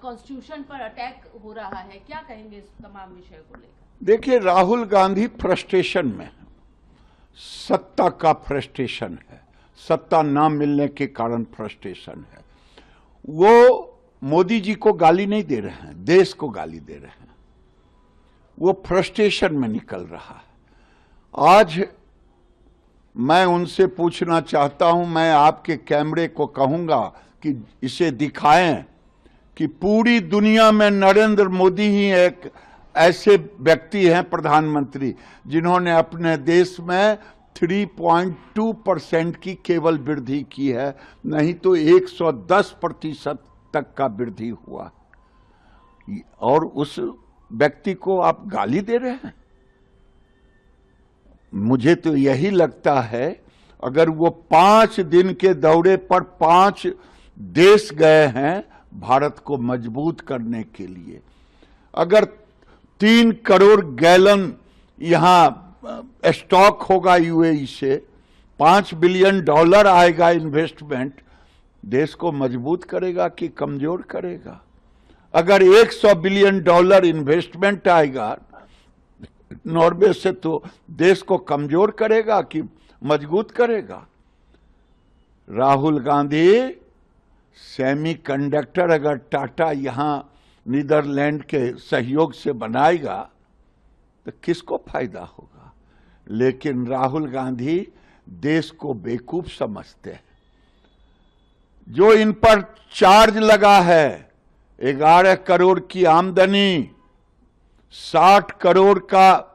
Constitution पर attack हो रहा है, क्या कहेंगे इस तमाम विषय को लेकर? देखिए, राहुल गांधी फ्रस्ट्रेशन में है, सत्ता का फ्रस्ट्रेशन है, सत्ता ना मिलने के कारण फ्रस्ट्रेशन है। वो मोदी जी को गाली नहीं दे रहे हैं, देश को गाली दे रहे हैं। वो फ्रस्ट्रेशन में निकल रहा है। आज मैं उनसे पूछना चाहता हूं, मैं आपके कैमरे को कहूंगा कि इसे दिखाएं कि पूरी दुनिया में नरेंद्र मोदी ही एक ऐसे व्यक्ति हैं, प्रधानमंत्री, जिन्होंने अपने देश में 3.2% की केवल वृद्धि की है, नहीं तो 110% तक का वृद्धि हुआ। और उस व्यक्ति को आप गाली दे रहे हैं। मुझे तो यही लगता है, अगर वो 5 दिन के दौरे पर 5 देश गए हैं भारत को मजबूत करने के लिए, अगर 3 करोड़ गैलन यहां स्टॉक होगा यूएई से, $5 बिलियन आएगा इन्वेस्टमेंट, देश को मजबूत करेगा कि कमजोर करेगा? अगर $100 बिलियन इन्वेस्टमेंट आएगा नॉर्वे से, तो देश को कमजोर करेगा कि मजबूत करेगा? राहुल गांधी, सेमीकंडक्टर अगर टाटा यहां नीदरलैंड के सहयोग से बनाएगा तो किसको फायदा होगा? लेकिन राहुल गांधी देश को बेवकूफ समझते हैं। जो इन पर चार्ज लगा है, 11 करोड़ की आमदनी, 60 करोड़ का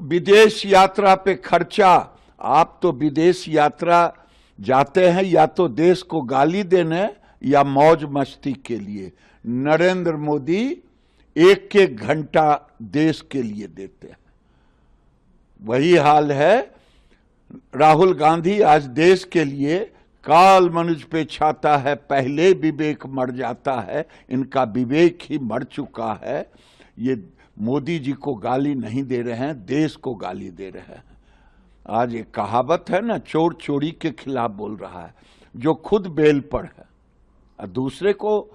विदेश यात्रा पे खर्चा। आप तो विदेश यात्रा जाते हैं या तो देश को गाली देने या मौज मस्ती के लिए। नरेंद्र मोदी 1-1 घंटा देश के लिए देते हैं। वही हाल है। राहुल गांधी आज देश के लिए काल मनुज पे छाता है, पहले विवेक मर जाता है, इनका विवेक ही मर चुका है। ये मोदी जी को गाली नहीं दे रहे हैं, देश को गाली दे रहे हैं। आज एक कहावत है ना, चोर चोरी के खिलाफ बोल रहा है, जो खुद बेल पर है और दूसरे को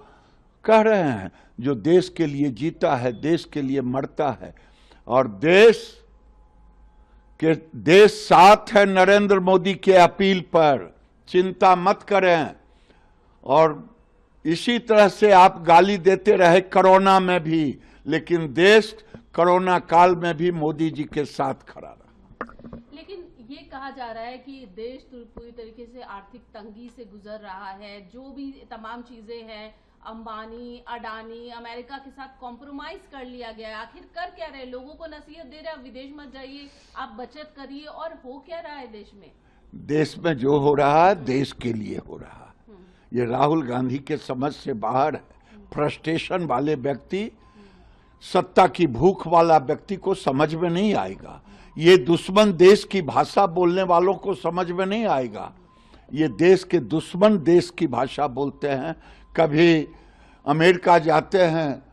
कह रहे हैं, जो देश के लिए जीता है, देश के लिए मरता है। और देश साथ है नरेंद्र मोदी के अपील पर, चिंता मत करें। और इसी तरह से आप गाली देते रहे कोरोना में भी, लेकिन देश कोरोना काल में भी मोदी जी के साथ खड़ा रहा। लेकिन ये कहा जा रहा है कि देश पूरी तरीके से आर्थिक तंगी से गुजर रहा है। जो भी तमाम चीजें हैं, अंबानी, अडानी, अमेरिका के साथ कॉम्प्रोमाइज कर लिया गया है। आखिर कर क्या रहे? लोगों को नसीहत दे रहे हैं, विदेश मत जाइए, आप बचत करिए, और हो क्या रहा है देश में? देश में जो हो रहा है देश के लिए हो रहा है। ये राहुल गांधी के समझ से बाहर है। फ्रस्ट्रेशन वाले व्यक्ति, सत्ता की भूख वाला व्यक्ति को समझ में नहीं आएगा। ये दुश्मन देश की भाषा बोलने वालों को समझ में नहीं आएगा। ये देश के दुश्मन देश की भाषा बोलते हैं। कभी अमेरिका जाते हैं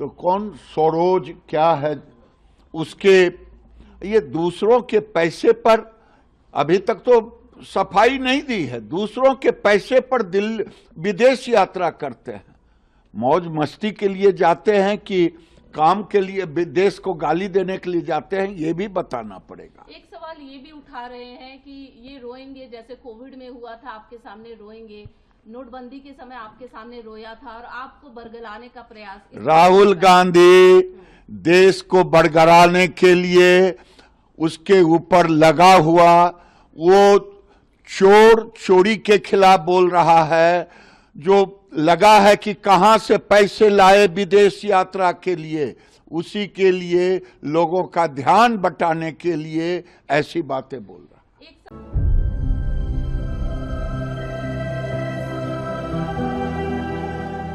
तो कौन सोरोज क्या है उसके, ये दूसरों के पैसे पर अभी तक तो सफाई नहीं दी है, दूसरों के पैसे पर विदेश यात्रा करते हैं। मौज मस्ती के लिए जाते हैं कि काम के लिए, देश को गाली देने के लिए जाते हैं, ये भी बताना पड़ेगा। एक सवाल ये भी उठा रहे हैं कि ये रोएंगे, जैसे कोविड में हुआ था आपके सामने रोएंगे, नोटबंदी के समय आपके सामने रोया था और आपको बरगलाने का प्रयास। राहुल गांधी देश को बरगलाने के लिए उसके ऊपर लगा हुआ, वो चोर चोरी के खिलाफ बोल रहा है, जो लगा है कि कहां से पैसे लाए विदेश यात्रा के लिए, उसी के लिए लोगों का ध्यान बटाने के लिए ऐसी बातें बोल रहा है।